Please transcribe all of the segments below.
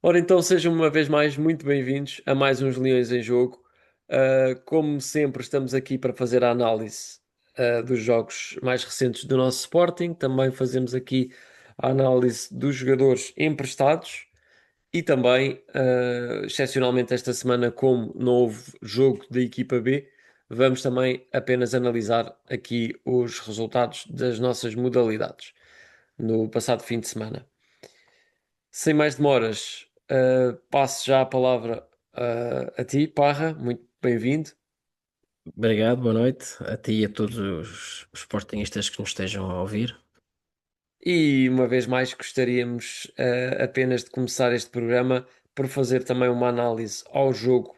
Ora, então sejam uma vez mais muito bem-vindos a mais uns Leões em Jogo. Como sempre, estamos aqui para fazer a análise dos jogos mais recentes do nosso Sporting. Também fazemos aqui a análise dos jogadores emprestados e também, excepcionalmente esta semana, como não houve jogo da equipa B, vamos também apenas analisar aqui os resultados das nossas modalidades no passado fim de semana. Sem mais demoras, passo já a palavra a ti, Parra. Muito bem-vindo. Obrigado, boa noite a ti e a todos os sportinguistas que nos estejam a ouvir. E uma vez mais gostaríamos apenas de começar este programa por fazer também uma análise ao jogo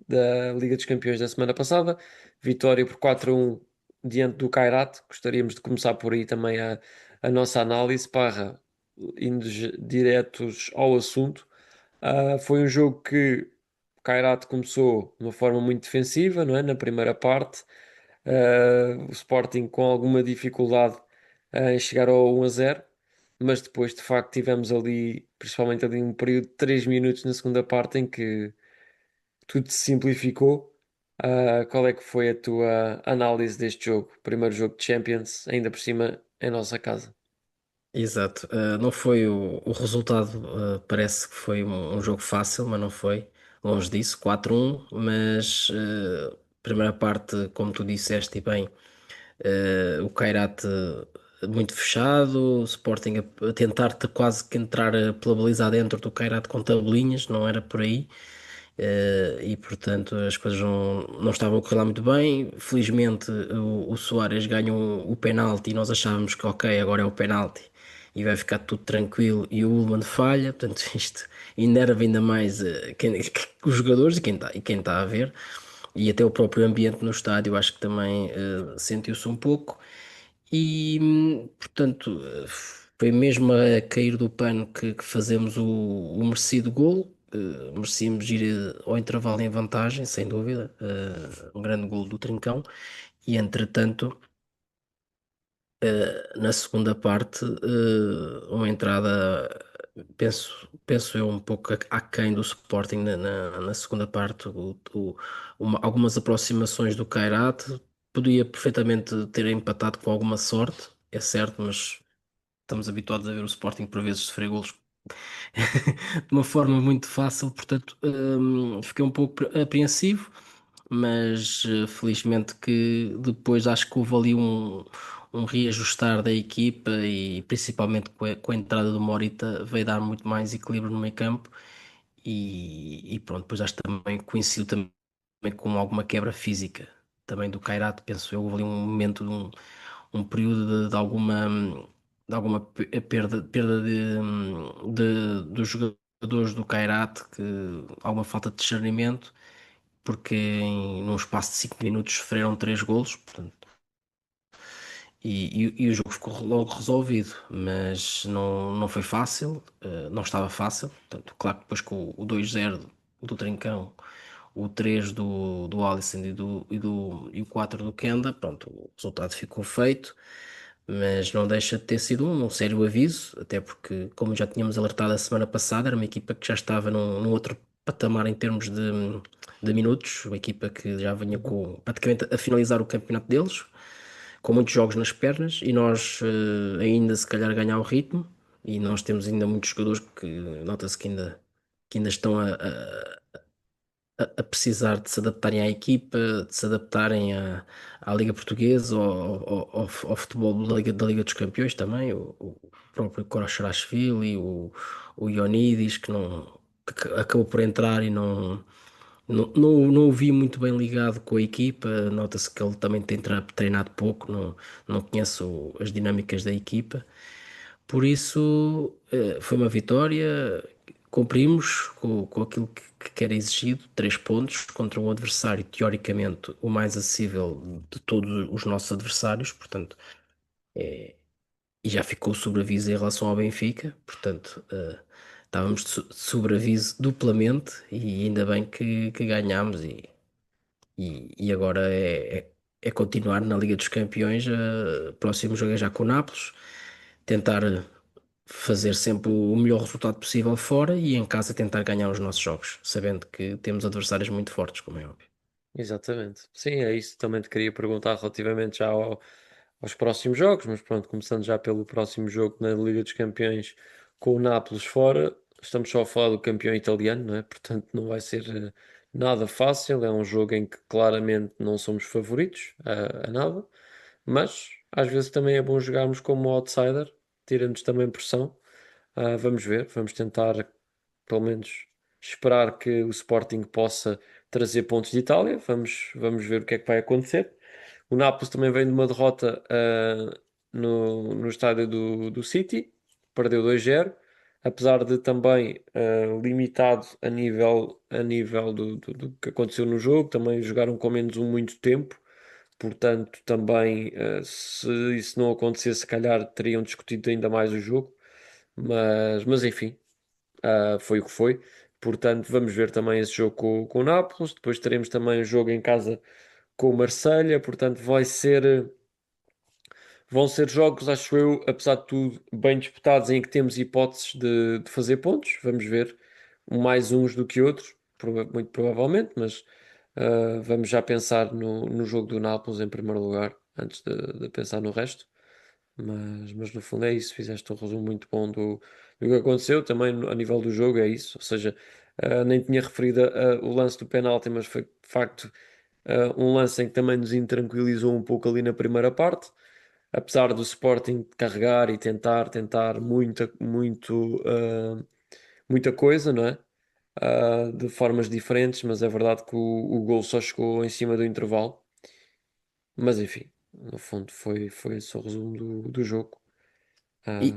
da Liga dos Campeões da semana passada. Vitória por 4-1 diante do Kairat. Gostaríamos de começar por aí também a nossa análise. Parra, indo diretos ao assunto. Foi um jogo que o Kairat começou de uma forma muito defensiva, não é? Na primeira parte. O Sporting com alguma dificuldade em chegar ao 1-0, mas depois de facto tivemos ali, principalmente ali um período de 3 minutos na segunda parte em que tudo se simplificou. Qual é que foi a tua análise deste jogo? Primeiro jogo de Champions, ainda por cima em nossa casa. Exato, não foi o resultado, parece que foi um jogo fácil, mas não foi. Longe disso, 4-1, mas primeira parte, como tu disseste e bem, o Kairat muito fechado, o Sporting a tentar quase que entrar pela baliza dentro do Kairat com tabelinhas, não era por aí. E portanto as coisas não estavam a correr lá muito bem. Felizmente o Soares ganhou o penalti e nós achávamos que ok, agora é o penalti e vai ficar tudo tranquilo e o Ullmann falha, portanto isto enerva ainda mais os jogadores e quem está a ver e até o próprio ambiente no estádio acho que também sentiu-se um pouco e portanto foi mesmo a cair do pano que fazemos o merecido golo. Merecíamos ir ao intervalo em vantagem, sem dúvida. Um grande golo do Trincão. E entretanto, na segunda parte, uma entrada, penso eu, um pouco aquém do Sporting na segunda parte. Algumas aproximações do Kairat, podia perfeitamente ter empatado com alguma sorte, é certo, mas estamos habituados a ver o Sporting por vezes sofrer golos de uma forma muito fácil, portanto, fiquei um pouco apreensivo, mas felizmente que depois acho que houve ali um reajustar da equipa e principalmente com a entrada do Morita veio dar muito mais equilíbrio no meio campo e pronto, depois acho que também coincidiu também com alguma quebra física também do Kairat, penso eu, houve ali um momento um período de alguma perda dos jogadores do Kairat, que alguma falta de discernimento, porque num espaço de 5 minutos sofreram 3 golos, portanto, e o jogo ficou logo resolvido, mas não foi fácil, não estava fácil, portanto, claro que depois com o 2-0 do Trincão, o 3 do Alisson e o 4 do Kenda, pronto, o resultado ficou feito, mas não deixa de ter sido um sério aviso, até porque, como já tínhamos alertado a semana passada, era uma equipa que já estava num outro patamar em termos de minutos, uma equipa que já vinha praticamente a finalizar o campeonato deles, com muitos jogos nas pernas, e nós ainda se calhar ganhar o ritmo, e nós temos ainda muitos jogadores que nota-se que ainda estão a precisar de se adaptarem à equipa, de se adaptarem à Liga Portuguesa, ao futebol da Liga dos Campeões também, o próprio Kvaratskhelia, o Ionidis, que acabou por entrar e não o vi muito bem ligado com a equipa, nota-se que ele também tem treinado pouco, não conhece as dinâmicas da equipa. Por isso, foi uma vitória. Cumprimos com aquilo que era exigido, 3 pontos contra um adversário, teoricamente, o mais acessível de todos os nossos adversários, portanto, e já ficou sobreaviso em relação ao Benfica, portanto, estávamos de sobreaviso duplamente e ainda bem que ganhámos e agora é continuar na Liga dos Campeões, próximo jogo é já com o Nápoles, tentar fazer sempre o melhor resultado possível fora e em casa tentar ganhar os nossos jogos, sabendo que temos adversários muito fortes, como é óbvio. Exatamente. Sim, é isso. Também te queria perguntar relativamente já aos próximos jogos, mas pronto, começando já pelo próximo jogo na Liga dos Campeões com o Nápoles fora, estamos só a falar do campeão italiano, não é? Portanto, não vai ser nada fácil. É um jogo em que claramente não somos favoritos a nada, mas às vezes também é bom jogarmos como outsider, tira-nos também pressão. Vamos ver, vamos tentar pelo menos esperar que o Sporting possa trazer pontos de Itália. Vamos ver o que é que vai acontecer. O Nápoles também vem de uma derrota no estádio do City, perdeu 2-0, apesar de também limitado a nível do que aconteceu no jogo, também jogaram com menos um muito tempo. Portanto, também, se isso não acontecesse, se calhar teriam discutido ainda mais o jogo. Mas enfim, foi o que foi. Portanto, vamos ver também esse jogo com o Nápoles. Depois teremos também o jogo em casa com o Marselha. Portanto, vão ser jogos, acho eu, apesar de tudo, bem disputados em que temos hipóteses de fazer pontos. Vamos ver mais uns do que outros, muito provavelmente, mas vamos já pensar no jogo do Nápoles em primeiro lugar, antes de pensar no resto. Mas no fundo é isso, fizeste um resumo muito bom do que aconteceu, também a nível do jogo é isso, ou seja, nem tinha referido o lance do penalti, mas foi de facto um lance em que também nos intranquilizou um pouco ali na primeira parte, apesar do Sporting carregar e tentar muita coisa, não é? De formas diferentes, mas é verdade que o gol só chegou em cima do intervalo, mas enfim, no fundo foi esse o resumo do jogo.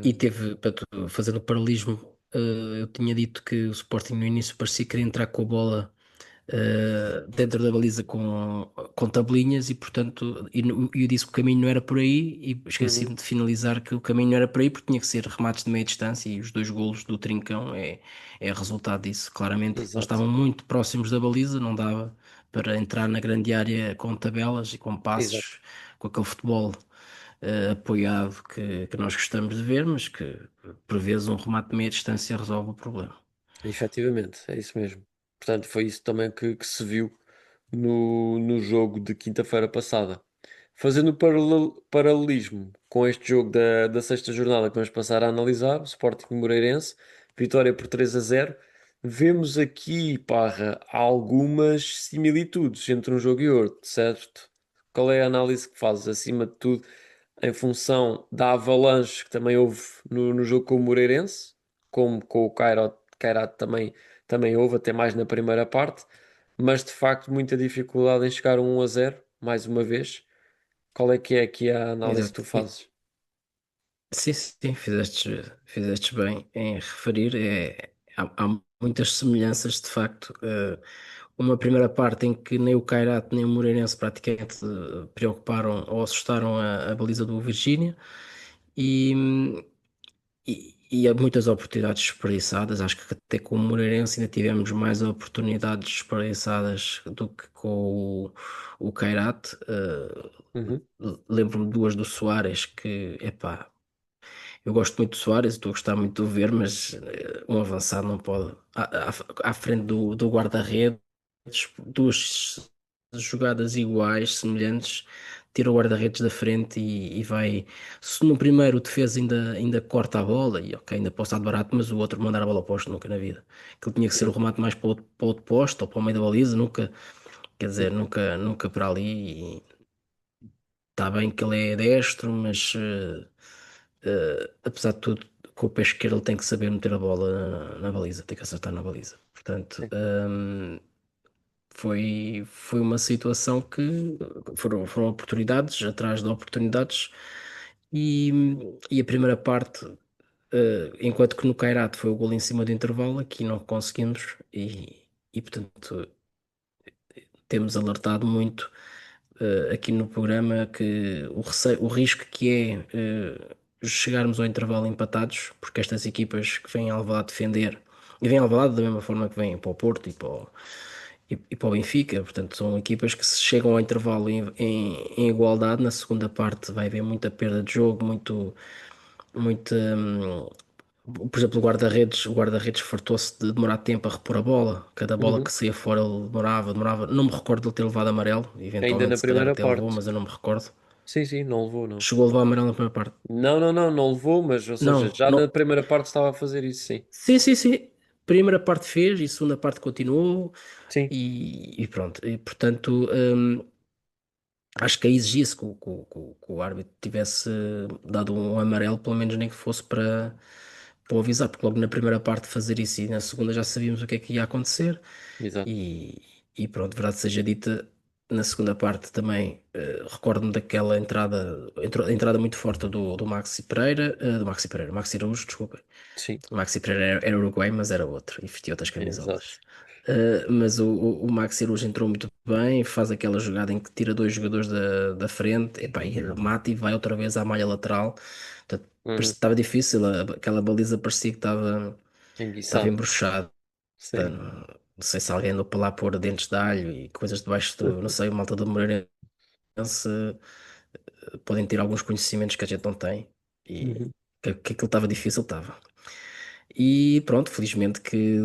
E Ah, teve, para tu, fazendo o paralelismo, eu tinha dito que o Sporting no início parecia querer entrar com a bola dentro da baliza com tabelinhas e, portanto, eu disse que o caminho não era por aí e uhum. esqueci-me de finalizar que o caminho não era por aí porque tinha que ser remates de meia distância e os dois golos do Trincão é resultado disso. Claramente, eles Exato, estavam muito próximos da baliza, não dava para entrar na grande área com tabelas e com exato. passos, com aquele futebol apoiado que nós gostamos de ver, mas que por vezes um remate de meia distância resolve o problema. Efetivamente, é isso mesmo. Portanto, foi isso também que se viu no jogo de quinta-feira passada. Fazendo o paralelismo com este jogo da sexta jornada que vamos passar a analisar, o Sporting Moreirense, vitória por 3-0, vemos aqui, Parra, algumas similitudes entre um jogo e outro, certo? Qual é a análise que fazes, acima de tudo, em função da avalanche que também houve no jogo com o Moreirense, como com o Kairat também houve, até mais na primeira parte, mas de facto muita dificuldade em chegar a 1-0, mais uma vez. Qual é aqui a análise que tu Exato. fazes? Sim, sim, fizestes bem em referir. Há muitas semelhanças, de facto. Uma primeira parte em que nem o Kairat nem o Moreirense praticamente preocuparam ou assustaram a baliza do Virgínia e, e há muitas oportunidades desperdiçadas. Acho que até com o Moreirense ainda tivemos mais oportunidades desperdiçadas do que com o Kairat. Uhum, Lembro-me de duas do Soares que, epá. Eu gosto muito do Suárez, estou a gostar muito de o ver, mas um avançado não pode. À frente do guarda-redes, duas jogadas iguais, semelhantes, tira o guarda-redes da frente e vai. Se no primeiro o defesa ainda corta a bola, e ok, ainda posso estar de barato, mas o outro mandar a bola ao posto nunca na vida. Aquilo tinha que ser o uhum, remate mais para o outro posto ou para o meio da baliza, nunca, quer dizer, nunca para ali. Está bem que ele é destro, mas apesar de tudo, com o pé esquerdo ele tem que saber meter a bola na baliza, tem que acertar na baliza. Portanto, sim, foi uma situação que foram oportunidades atrás de oportunidades e, e a primeira parte, enquanto que no Kairat foi o gol em cima do intervalo, aqui não conseguimos e portanto temos alertado muito aqui no programa que o risco que é chegarmos ao intervalo empatados, porque estas equipas que vêm ao Alvalade defender, e vêm ao Alvalade da mesma forma que vêm para o Porto e para o Benfica, portanto são equipas que se chegam ao intervalo em igualdade, na segunda parte vai haver muita perda de jogo, muito, Por exemplo, o guarda-redes fartou-se de demorar tempo a repor a bola. Cada bola Uhum. que saía fora ele demorava. Não me recordo de ele ter levado amarelo. Ainda na Eventualmente, se calhar primeira até levou, parte. mas eu não me recordo. Sim, sim, não levou, não. Chegou a levar amarelo na primeira parte. Não, não, não, não levou, mas, ou seja, Não, já na não. primeira parte estava a fazer isso, sim. Sim, sim, sim. Primeira parte fez e segunda parte continuou. Sim, E pronto. E, portanto, acho que aí exigia-se que o árbitro tivesse dado um amarelo, pelo menos nem que fosse para o avisar, porque logo na primeira parte fazer isso e na segunda já sabíamos o que é que ia acontecer. exato. E, e pronto, verdade seja dita, na segunda parte também recordo-me daquela entrada muito forte do Maxi Pereira, Maxi Araújo, desculpa. Sim, O Maxi Pereira era uruguai, mas era outro e vestia outras exato. camisolas. Mas o Maxi Araújo entrou muito bem, faz aquela jogada em que tira dois jogadores da frente, epá, e remata e vai outra vez à malha lateral. Portanto, Uhum. estava difícil, aquela baliza parecia que estava Enguiçado. embruxada. Sim. Não sei se alguém andou para lá pôr dentes de alho e coisas debaixo do, não sei, o malta do Moreirense podem ter alguns conhecimentos que a gente não tem e Uhum. que aquilo estava difícil, estava. E pronto, felizmente que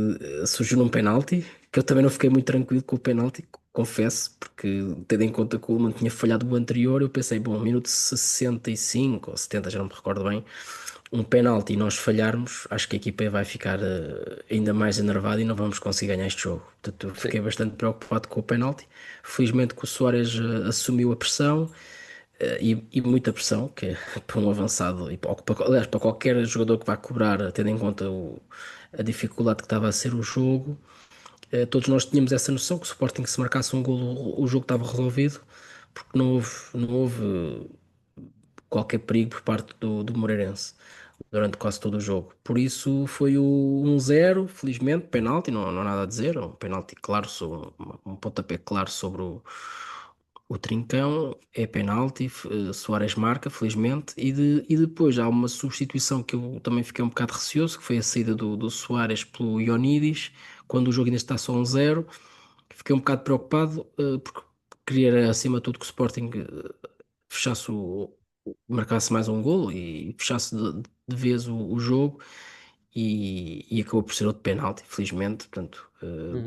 surgiu num penalti, que eu também não fiquei muito tranquilo com o penalti, confesso, porque tendo em conta que o Ulman tinha falhado o anterior, eu pensei, bom, minuto 65 ou 70, já não me recordo bem, um penalti e nós falharmos, acho que a equipa vai ficar ainda mais enervada e não vamos conseguir ganhar este jogo. Portanto, eu Sim. fiquei bastante preocupado com o penalti. Felizmente que o Soares assumiu a pressão, e muita pressão, que é para um avançado, aliás, para qualquer jogador que vá cobrar, tendo em conta a dificuldade que estava a ser o jogo. Todos nós tínhamos essa noção que o Sporting, se marcasse um golo, o jogo estava resolvido, porque não houve qualquer perigo por parte do Moreirense durante quase todo o jogo. Por isso foi o 1-0, felizmente, penalti, não há nada a dizer, um penalti claro, um pontapé claro sobre o Trincão, é penalti, Soares marca, felizmente, e depois há uma substituição que eu também fiquei um bocado receoso, que foi a saída do Soares pelo Ionidis, quando o jogo ainda está só 1-0. Fiquei um bocado preocupado, porque queria, acima de tudo, que o Sporting fechasse marcasse mais um golo e fechasse de vez o jogo, e acabou por ser outro penalti, felizmente. Portanto, Uhum.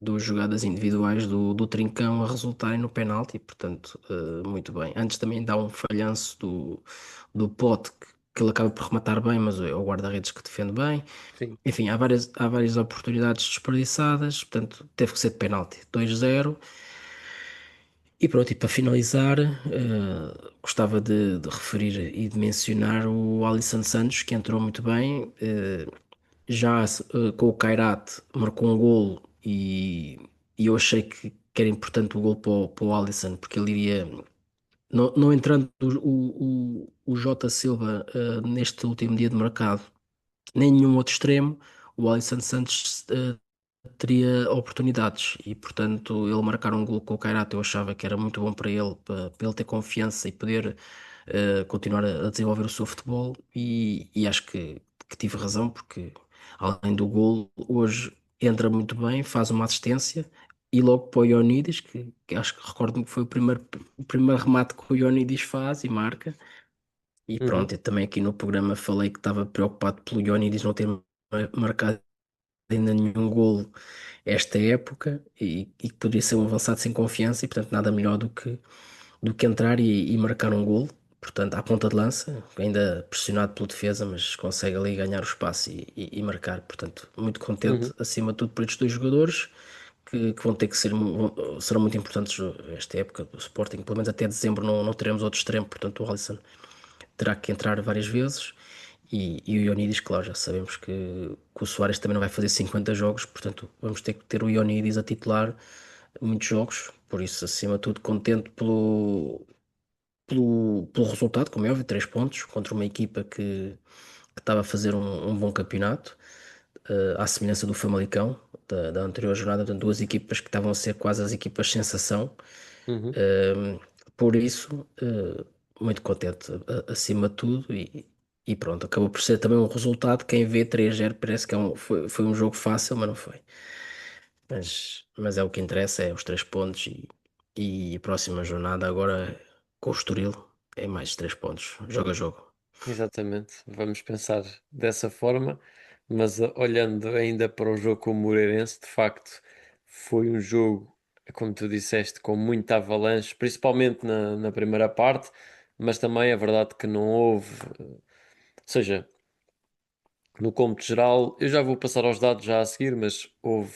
duas jogadas individuais do Trincão a resultarem no penalti, portanto, muito bem. Antes também dá um falhanço do Pote, que ele acaba por rematar bem, mas é o guarda-redes que defende bem. Sim. Enfim, há várias oportunidades desperdiçadas, portanto, teve que ser de penalti. 2-0. E pronto, e para finalizar, gostava de referir e de mencionar o Alisson Santos, que entrou muito bem, já com o Kairat marcou um golo, e eu achei que era importante o golo para o Alisson, porque ele iria, não entrando o Jota Silva neste último dia de mercado, nem nenhum outro extremo, o Alisson Santos teria oportunidades, e portanto ele marcar um gol com o Kairat eu achava que era muito bom para ele, para ele ter confiança e poder continuar a desenvolver o seu futebol, e acho que tive razão, porque além do gol hoje entra muito bem, faz uma assistência e logo para o Ionidis, que acho que recordo-me que foi o primeiro remate que o Ionidis faz e marca. E Uhum. pronto, eu também aqui no programa falei que estava preocupado pelo Ionidis não ter marcado ainda nenhum golo esta época, e que poderia ser um avançado sem confiança, e portanto nada melhor do que entrar e marcar um golo. Portanto, à ponta de lança, ainda pressionado pelo defesa, mas consegue ali ganhar o espaço e marcar. Portanto, muito contente, Uhum. acima de tudo, por estes dois jogadores que vão ter que serão muito importantes esta época do Sporting. Pelo menos até dezembro não teremos outro extremo, portanto, o Alisson terá que entrar várias vezes. E o Ionidis, claro, já sabemos que o Soares também não vai fazer 50 jogos, portanto vamos ter que ter o Ionidis a titular muitos jogos. Por isso, acima de tudo, contente pelo resultado, como é óbvio, 3 pontos contra uma equipa que estava a fazer um bom campeonato, à semelhança do Famalicão, da anterior jornada. Portanto, duas equipas que estavam a ser quase as equipas sensação. Uhum. Um, por isso, muito contente acima de tudo, e pronto, acabou por ser também um resultado. Quem vê 3-0 parece que foi um jogo fácil, mas não foi. Mas é o que interessa, é os 3 pontos, e a próxima jornada agora com o Estoril é mais 3 pontos, jogo a jogo. exatamente. Vamos pensar dessa forma, mas olhando ainda para o jogo com o Moreirense, de facto, foi um jogo, como tu disseste, com muita avalanche, principalmente na primeira parte, mas também é verdade que não houve, ou seja, no cômputo geral, eu já vou passar aos dados já a seguir, mas houve,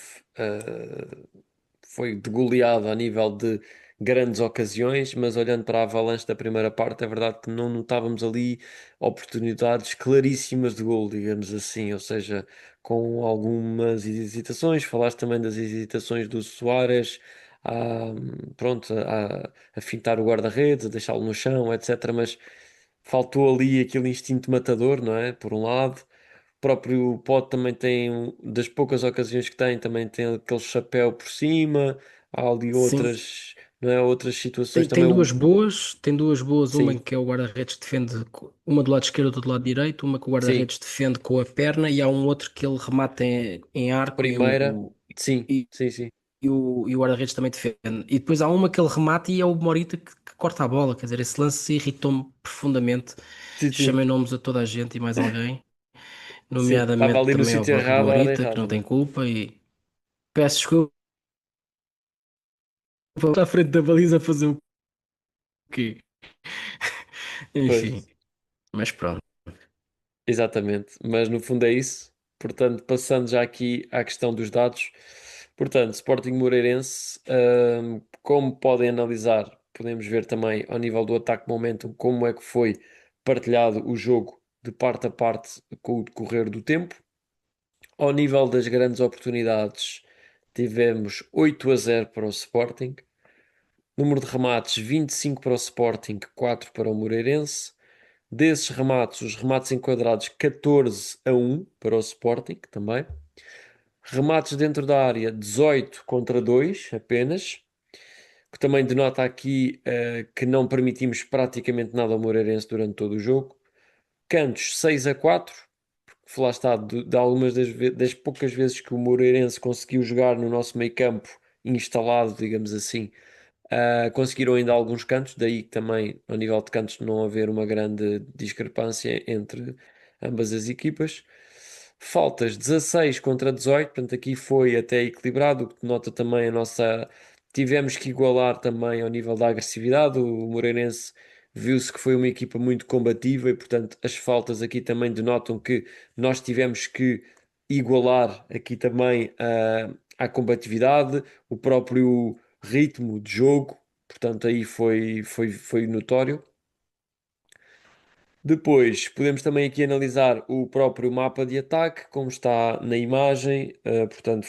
foi de goleada a nível de grandes ocasiões, mas olhando para a Avalanche da primeira parte, é verdade que não notávamos ali oportunidades claríssimas de gol, digamos assim, ou seja, com algumas hesitações. Falaste também das hesitações do Soares. Pronto, a fintar o guarda-redes, a deixá-lo no chão, etc. Mas faltou ali aquele instinto matador, não é? Por um lado, o próprio Pote também tem, das poucas ocasiões que tem, também tem aquele chapéu por cima. Há ali Sim, outras, não é? Outras situações tem, também. tem duas boas, uma em Sim, que é o guarda-redes defende, uma do lado esquerdo, outra do lado direito, uma que o sim. guarda-redes defende com a perna e há um outro que ele remata em De arco primeira, sim, sim, sim. e o guarda-redes também defende. E depois há uma que ele remata e é o Morita que corta a bola, quer dizer, esse lance irritou-me profundamente. Sim, sim. Chamei nomes a toda a gente e mais alguém, Sim, estava nomeadamente ali no também ao sítio errado, à hora Morita, que não errada, tem né? culpa e peço desculpa, está à frente da baliza a fazer o quê? Enfim, Pois. mas pronto. Exatamente, mas no fundo é isso. Portanto, passando já aqui à questão dos dados. Portanto, Sporting Moreirense, como podem analisar, podemos ver também ao nível do ataque momentum como é que foi partilhado o jogo de parte a parte com o decorrer do tempo. Ao nível das grandes oportunidades, tivemos 8-0 para o Sporting. Número de remates, 25 para o Sporting, 4 para o Moreirense. Desses remates, os remates enquadrados 14-1 para o Sporting também. Remates dentro da área 18 contra 2 apenas, que também denota aqui que não permitimos praticamente nada ao Moreirense durante todo o jogo. Cantos 6-4, porque lá está, de algumas das poucas vezes que o Moreirense conseguiu jogar no nosso meio campo instalado, digamos assim, conseguiram ainda alguns cantos, daí que também, ao nível de cantos, não haver uma grande discrepância entre ambas as equipas. Faltas 16 contra 18, portanto, aqui foi até equilibrado, o que denota também a nossa. Tivemos que igualar também ao nível da agressividade. O Moreirense viu-se que foi uma equipa muito combativa e, portanto, as faltas aqui também denotam que nós tivemos que igualar aqui também a combatividade, o próprio ritmo de jogo, portanto, aí foi notório. Depois, podemos também aqui analisar o próprio mapa de ataque, como está na imagem, portanto,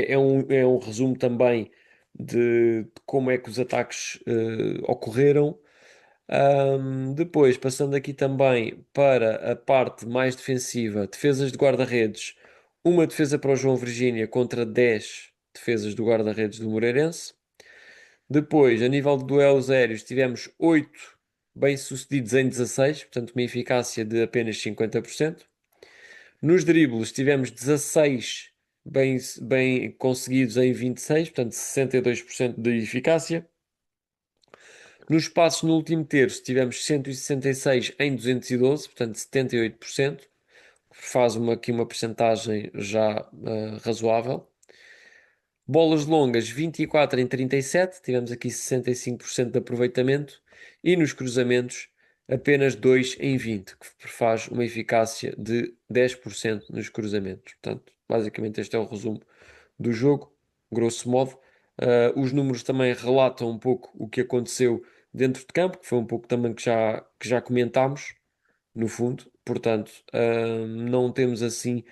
é um resumo também de como é que os ataques ocorreram. Depois, passando aqui também para a parte mais defensiva, defesas de guarda-redes, uma defesa para o João Virgínia contra 10 defesas do guarda-redes do Moreirense. Depois, a nível de duelos aéreos, tivemos 8 bem-sucedidos em 16, portanto, uma eficácia de apenas 50%. Nos dribles, tivemos 16 bem conseguidos em 26, portanto, 62% de eficácia. Nos passos no último terço, tivemos 166 em 212, portanto, 78%, faz aqui uma percentagem já razoável. Bolas longas, 24 em 37, tivemos aqui 65% de aproveitamento. E nos cruzamentos, apenas 2 em 20, que faz uma eficácia de 10% nos cruzamentos. Portanto, basicamente este é o resumo do jogo, grosso modo. Os números também relatam um pouco o que aconteceu dentro de campo, que foi um pouco também que já comentámos, no fundo. Portanto, não temos assim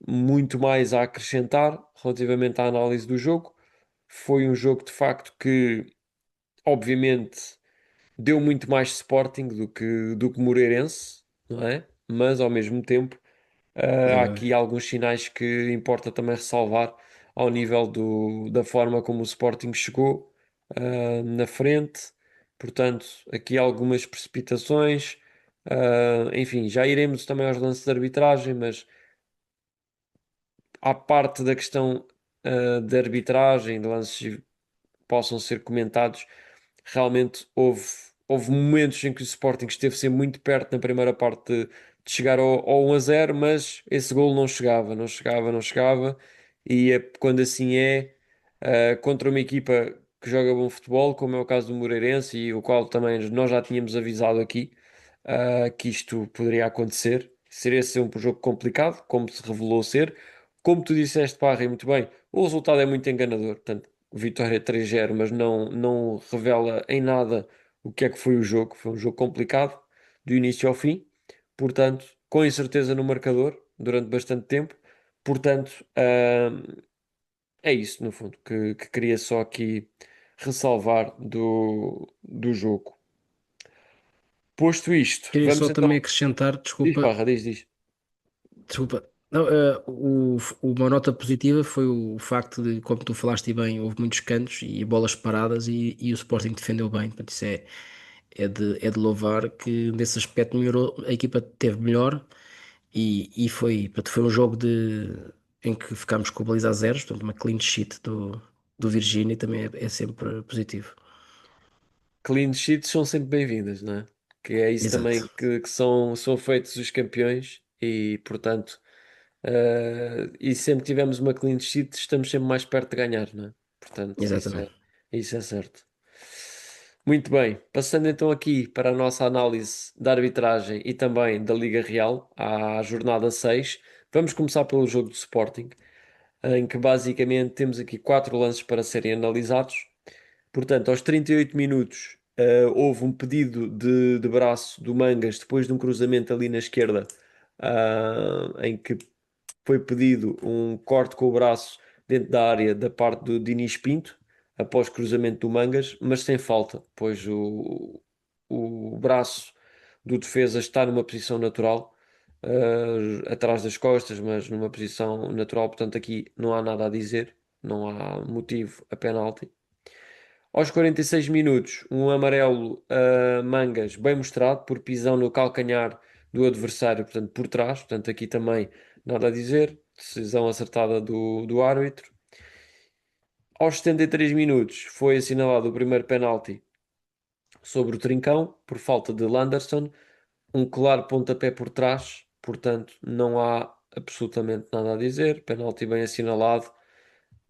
muito mais a acrescentar relativamente à análise do jogo. Foi um jogo de facto que, obviamente, deu muito mais Sporting do que Moreirense, não é? Mas ao mesmo tempo, há Sem aqui dúvida. alguns sinais que importa também ressalvar ao nível da forma como o Sporting chegou, na frente. Portanto, aqui algumas precipitações. Enfim, já iremos também aos lances de arbitragem, mas à parte da questão de arbitragem, de lances que possam ser comentados, realmente houve. houve momentos em que o Sporting esteve sempre muito perto na primeira parte de chegar ao 1-0, mas esse gol não chegava, não chegava, não chegava. E quando assim é, contra uma equipa que joga bom futebol, como é o caso do Moreirense, e o qual também nós já tínhamos avisado aqui, que isto poderia acontecer. Seria ser um jogo complicado, como se revelou ser. Como tu disseste, Parra, e muito bem, o resultado é muito enganador. Portanto, vitória 3-0, mas não revela em nada o que é que foi o jogo. Foi um jogo complicado, do início ao fim. Portanto, com incerteza no marcador, durante bastante tempo. Portanto, é isso, no fundo, que queria só aqui ressalvar do jogo. Posto isto, Queria vamos só então. também acrescentar, Diz, desculpa, Parra, diz. desculpa. Não, uma nota positiva foi o facto de, como tu falaste bem, houve muitos cantos e bolas paradas e o Sporting defendeu bem. Portanto, isso é de louvar que nesse aspecto melhorou, a equipa teve melhor e foi um jogo em que ficámos com a baliza a zeros, portanto, uma clean sheet do Virgínia também é sempre positivo. Clean sheets são sempre bem-vindas, não é? Que é isso também Exato, que são feitos os campeões e, portanto, e sempre tivemos uma clean sheet, estamos sempre mais perto de ganhar, não é? Portanto, exatamente. isso é certo. Muito bem, passando então aqui para a nossa análise da arbitragem e também da Liga Real, à jornada 6, vamos começar pelo jogo do Sporting, em que basicamente temos aqui quatro lances para serem analisados. Portanto, aos 38 minutos, houve um pedido de braço do Mangas depois de um cruzamento ali na esquerda, em que foi pedido um corte com o braço dentro da área da parte do Dinis Pinto, após cruzamento do Mangas, mas sem falta, pois o braço do defesa está numa posição natural, atrás das costas, mas numa posição natural, portanto aqui não há nada a dizer, não há motivo a penalti. Aos 46 minutos, um amarelo a Mangas, bem mostrado, por pisão no calcanhar do adversário, portanto, por trás. Portanto, aqui também nada a dizer. Decisão acertada do árbitro. Aos 73 minutos, foi assinalado o primeiro penalti sobre o Trincão, por falta de Landerson. Um claro pontapé por trás, portanto, não há absolutamente nada a dizer. Penalti bem assinalado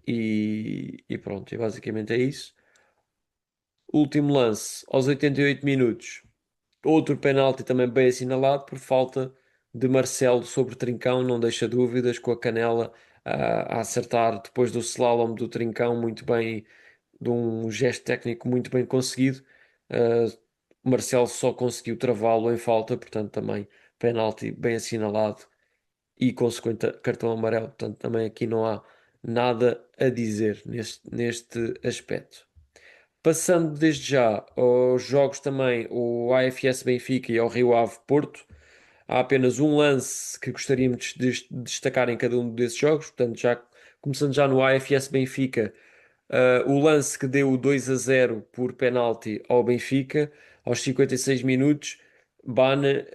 e pronto, e basicamente é isso. Último lance, aos 88 minutos. Outro penalti também bem assinalado por falta de Marcelo sobre Trincão, não deixa dúvidas, com a canela a acertar depois do slalom do Trincão, muito bem, de um gesto técnico muito bem conseguido. Ah, Marcelo só conseguiu travá-lo em falta, portanto também penalti bem assinalado e consequente cartão amarelo, portanto também aqui não há nada a dizer neste aspecto. Passando desde já aos jogos também, o AFS Benfica e ao Rio Ave Porto, há apenas um lance que gostaríamos de destacar em cada um desses jogos. Portanto, começando já no AFS Benfica, o lance que deu o 2-0 por penalti ao Benfica, aos 56 minutos, Bana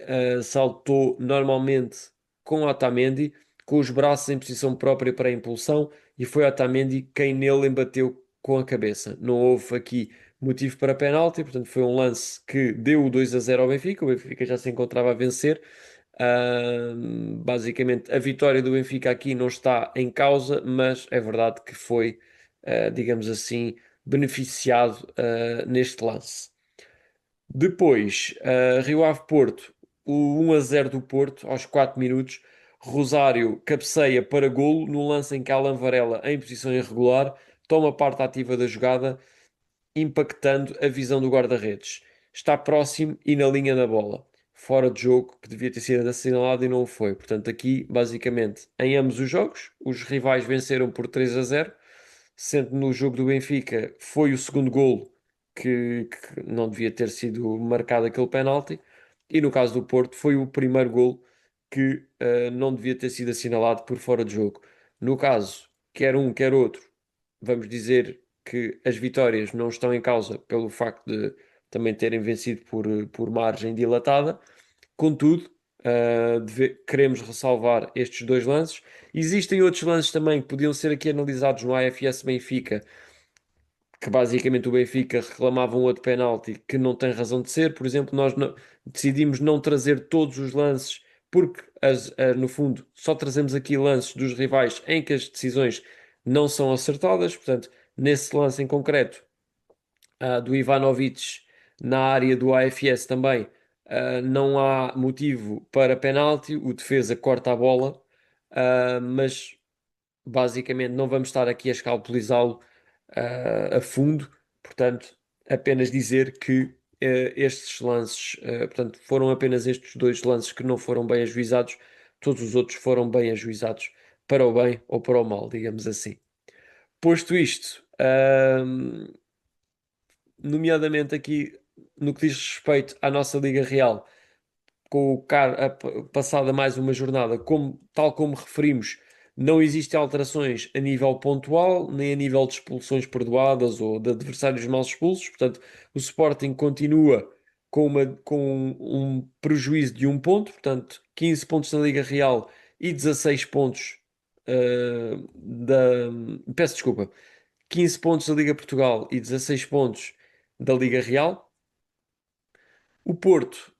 saltou normalmente com Otamendi, com os braços em posição própria para a impulsão, e foi Otamendi quem nele embateu com a cabeça. Não houve aqui motivo para penalti, portanto foi um lance que deu o 2-0 ao Benfica. O Benfica já se encontrava a vencer. Basicamente, a vitória do Benfica aqui não está em causa, mas é verdade que foi, digamos assim, beneficiado, neste lance. Depois, Rio Ave Porto, o 1-0 do Porto, aos 4 minutos. Rosário cabeceia para golo no lance em que Alan Varela, em posição irregular, toma parte ativa da jogada, impactando a visão do guarda-redes. Está próximo e na linha da bola. Fora de jogo, que devia ter sido assinalado e não o foi. Portanto, aqui, basicamente, em ambos os jogos, os rivais venceram por 3-0, sendo no jogo do Benfica foi o segundo golo que não devia ter sido marcado aquele penalti, e no caso do Porto foi o primeiro golo que não devia ter sido assinalado por fora de jogo. No caso, quer um, quer outro, vamos dizer que as vitórias não estão em causa pelo facto de também terem vencido por margem dilatada. Contudo, queremos ressalvar estes dois lances. Existem outros lances também que podiam ser aqui analisados no AFS Benfica, que basicamente o Benfica reclamava um outro penalti que não tem razão de ser. Por exemplo, decidimos não trazer todos os lances, porque no fundo só trazemos aqui lances dos rivais em que as decisões não são acertadas. Portanto, nesse lance em concreto, do Ivanovic na área do AFS também, não há motivo para penalti, o defesa corta a bola, mas basicamente não vamos estar aqui a escalpelizá-lo a fundo, portanto, apenas dizer que estes lances, portanto, foram apenas estes dois lances que não foram bem ajuizados, todos os outros foram bem ajuizados para o bem ou para o mal, digamos assim. Posto isto, nomeadamente aqui no que diz respeito à nossa Liga Real, com passada mais uma jornada, tal como referimos, não existem alterações a nível pontual, nem a nível de expulsões perdoadas ou de adversários mal expulsos. Portanto, o Sporting continua com um prejuízo de um ponto, portanto, 15 pontos na Liga Real e 16 pontos da. Peço desculpa, 15 pontos da Liga Portugal e 16 pontos da Liga Real. O Porto,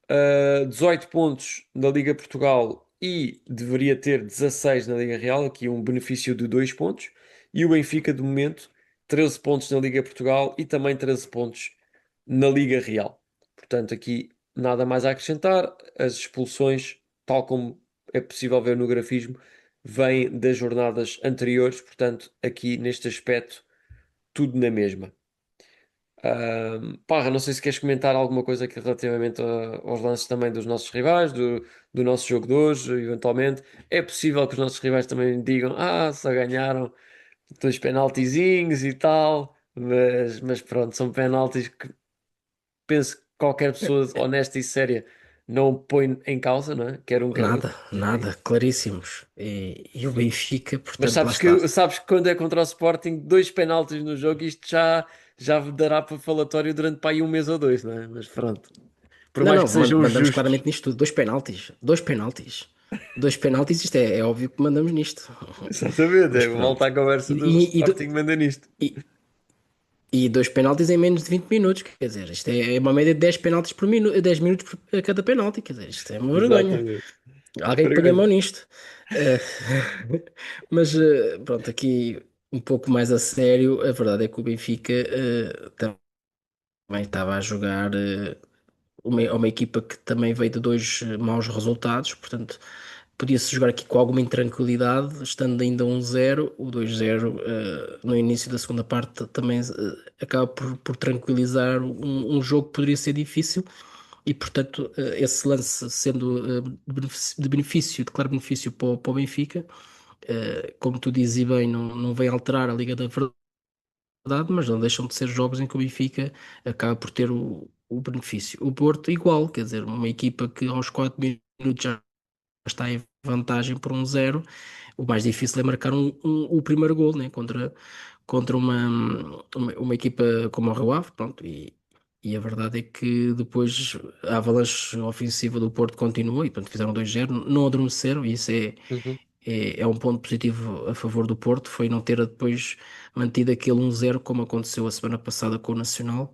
18 pontos da Liga Portugal e deveria ter 16 na Liga Real, aqui um benefício de 2 pontos. E o Benfica, de momento, 13 pontos na Liga Portugal e também 13 pontos na Liga Real. Portanto, aqui nada mais a acrescentar. As expulsões, tal como é possível ver no grafismo, vêm das jornadas anteriores. Portanto, aqui neste aspecto, tudo na mesma. Parra, não sei se queres comentar alguma coisa aqui relativamente aos lances também dos nossos rivais, do nosso jogo de hoje, eventualmente. É possível que os nossos rivais também digam, só ganharam dois penaltizinhos e tal, mas pronto, são penaltis que penso que qualquer pessoa honesta e séria não põe em causa, não é? Quer um, quer outro. Nada, nada, claríssimos. E o Benfica, Mas portanto, lá está. sabes que quando é contra o Sporting, dois penaltis no jogo, isto já dará para falatório durante para aí um mês ou dois, não é? Mas pronto. Por Não, mais não, que sejam os mandamos justos. claramente nisto tudo. Dois penaltis. Dois penaltis. Dois penaltis, isto é óbvio que mandamos nisto. Exatamente, Mas volta pronto. à conversa do E, e, Sporting manda nisto. e, e dois penaltis em menos de 20 minutos. Quer dizer, isto é uma média de 10 penaltis por minuto, 10 minutos por a cada penalti. Quer dizer, isto é uma vergonha. Exatamente. Alguém que ponha a mão Vergonha. nisto. Eh, mas pronto, aqui um pouco mais a sério, a verdade é que o Benfica também estava a jogar uma equipa que também veio de dois maus resultados, portanto podia-se jogar aqui com alguma intranquilidade, estando ainda 1-0, o 2-0 no início da segunda parte também acaba por tranquilizar um jogo que poderia ser difícil. E, portanto, esse lance sendo de claro benefício para o Benfica, como tu dizes e bem, não vem alterar a Liga da Verdade, mas não deixam de ser jogos em que o Benfica acaba por ter o benefício. O Porto, igual, quer dizer, uma equipa que aos 4 minutos já está em vantagem por 1-0, o mais difícil é marcar o primeiro gol, né? Contra uma equipa como o Rio Ave, pronto, e a verdade é que depois a avalanche ofensiva do Porto continua e pronto, fizeram 2-0, não adormeceram e isso Uhum. é um ponto positivo a favor do Porto, foi não ter depois mantido aquele 1-0 como aconteceu a semana passada com o Nacional,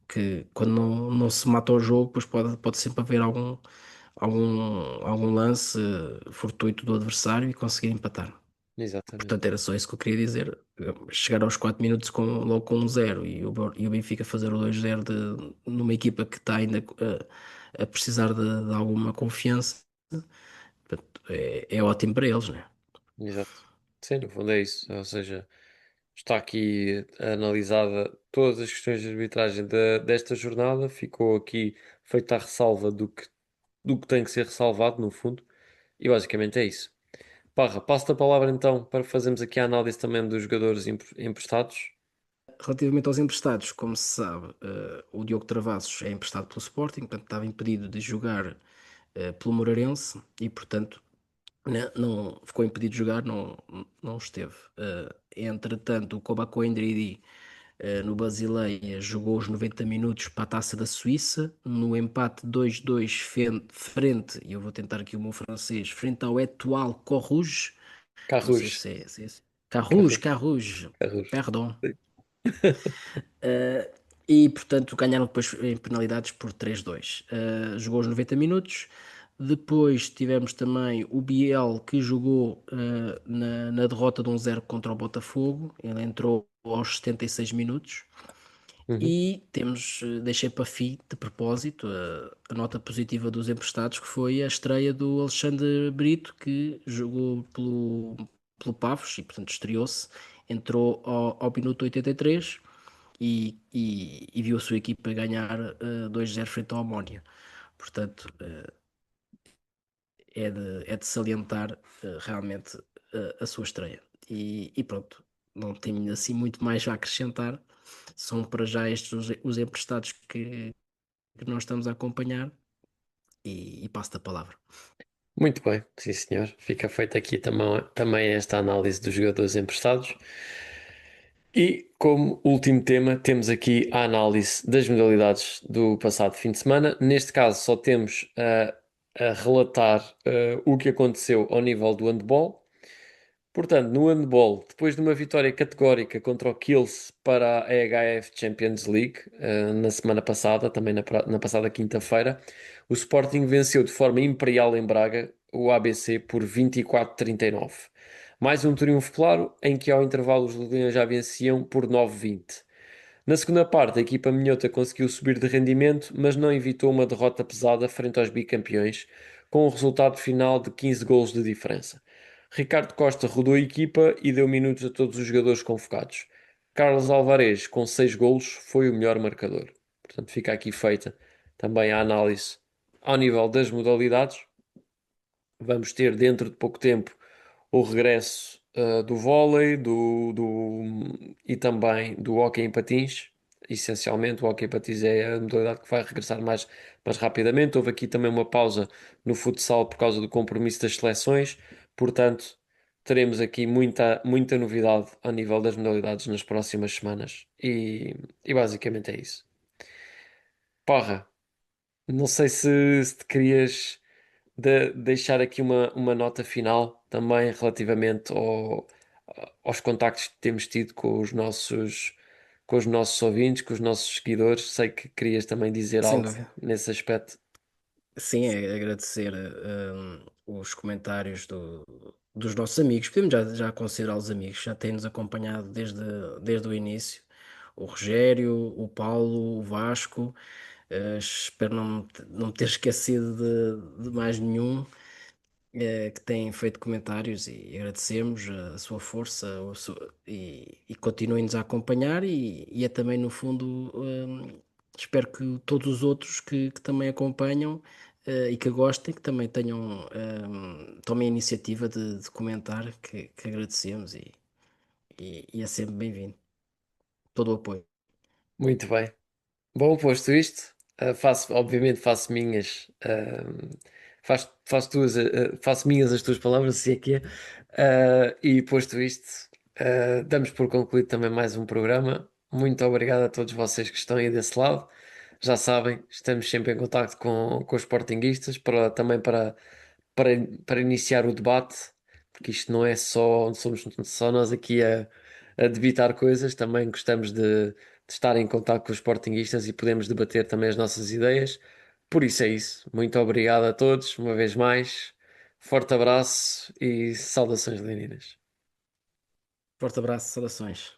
que quando não se mata o jogo, depois pode sempre haver algum lance fortuito do adversário e conseguir empatar. Exatamente. Portanto, era só isso que eu queria dizer. Chegar aos 4 minutos logo com 1-0 e o Benfica fazer o 2-0 numa equipa que está ainda a precisar de alguma confiança, portanto, é ótimo para eles, né? Exato. Sim, no fundo é isso. Ou seja, está aqui analisada todas as questões de arbitragem desta jornada. Ficou aqui feita a ressalva do que tem que ser ressalvado, no fundo. E basicamente é isso. Parra, passo-te a palavra então para fazermos aqui a análise também dos jogadores emprestados. Relativamente aos emprestados, como se sabe, o Diogo Travassos é emprestado pelo Sporting, portanto estava impedido de jogar pelo Moreirense e, portanto, não ficou impedido de jogar, não esteve. Entretanto, o Kobako Endridi no Basileia jogou os 90 minutos para a Taça da Suíça, no empate 2-2 frente, e eu vou tentar aqui o meu francês, frente ao Etoile Corrouge, não sei Carros. se é esse. Carrouge, Carros. Carrouge, Carros. perdão. Sim. Uh, e, portanto, ganharam depois em penalidades por 3-2. Jogou os 90 minutos. Depois tivemos também o Biel, que jogou na derrota de 1-0 contra o Botafogo. Ele entrou aos 76 minutos. Uhum. E temos, deixei para fim, de propósito, a nota positiva dos emprestados, que foi a estreia do Alexandre Brito, que jogou pelo Pavos e, portanto, estreou-se, entrou ao minuto 83 e viu a sua equipa ganhar 2-0 frente ao Amónia. Portanto, é de salientar realmente a sua estreia. E pronto, não tenho assim muito mais a acrescentar. São para já estes os emprestados que nós estamos a acompanhar e passo-te a palavra. Muito bem, sim senhor. Fica feita aqui também esta análise dos jogadores emprestados. E como último tema, temos aqui a análise das modalidades do passado fim de semana. Neste caso, só temos a relatar o que aconteceu ao nível do handball. Portanto, no handball, depois de uma vitória categórica contra o Kielce para a EHF Champions League, na semana passada, também na passada quinta-feira, o Sporting venceu de forma imperial em Braga o ABC por 24-39. Mais um triunfo claro, em que ao intervalo os Leões já venciam por 9-20. Na segunda parte, a equipa minhota conseguiu subir de rendimento, mas não evitou uma derrota pesada frente aos bicampeões, com um resultado final de 15 golos de diferença. Ricardo Costa rodou a equipa e deu minutos a todos os jogadores convocados. Carlos Alvarez, com 6 golos, foi o melhor marcador. Portanto, fica aqui feita também a análise ao nível das modalidades. Vamos ter dentro de pouco tempo o regresso do vôlei e também do hóquei em patins. Essencialmente, o hóquei em patins é a modalidade que vai regressar mais rapidamente. Houve aqui também uma pausa no futsal por causa do compromisso das seleções. Portanto, teremos aqui muita novidade a nível das modalidades nas próximas semanas. E basicamente é isso. Porra, não sei se te querias deixar aqui uma nota final também relativamente aos contactos que temos tido com os nossos ouvintes, com os nossos seguidores. Sei que querias também dizer Sem algo dúvida. nesse aspecto. Sim, é agradecer os comentários dos nossos amigos. Podemos já considerá-los amigos, já têm-nos acompanhado desde o início. O Rogério, o Paulo, o Vasco. Espero não me ter esquecido de mais nenhum. Que têm feito comentários e agradecemos a sua força e continuem-nos a acompanhar e é também no fundo espero que todos os outros que também acompanham e que gostem, que também tomem a iniciativa de comentar, que agradecemos e é sempre bem-vindo. Todo o apoio. Muito bem. Bom, posto isto, obviamente faço minhas, faço minhas as tuas palavras, se é que é. E posto isto, damos por concluído também mais um programa. Muito obrigado a todos vocês que estão aí desse lado. Já sabem, estamos sempre em contacto com os sportinguistas também para, para iniciar o debate, porque isto não é só, não somos só nós aqui a debitar coisas, também gostamos de estar em contacto com os sportinguistas e podemos debater também as nossas ideias. Por isso é isso. Muito obrigado a todos, uma vez mais. Forte abraço e saudações leoninas. Forte abraço, saudações.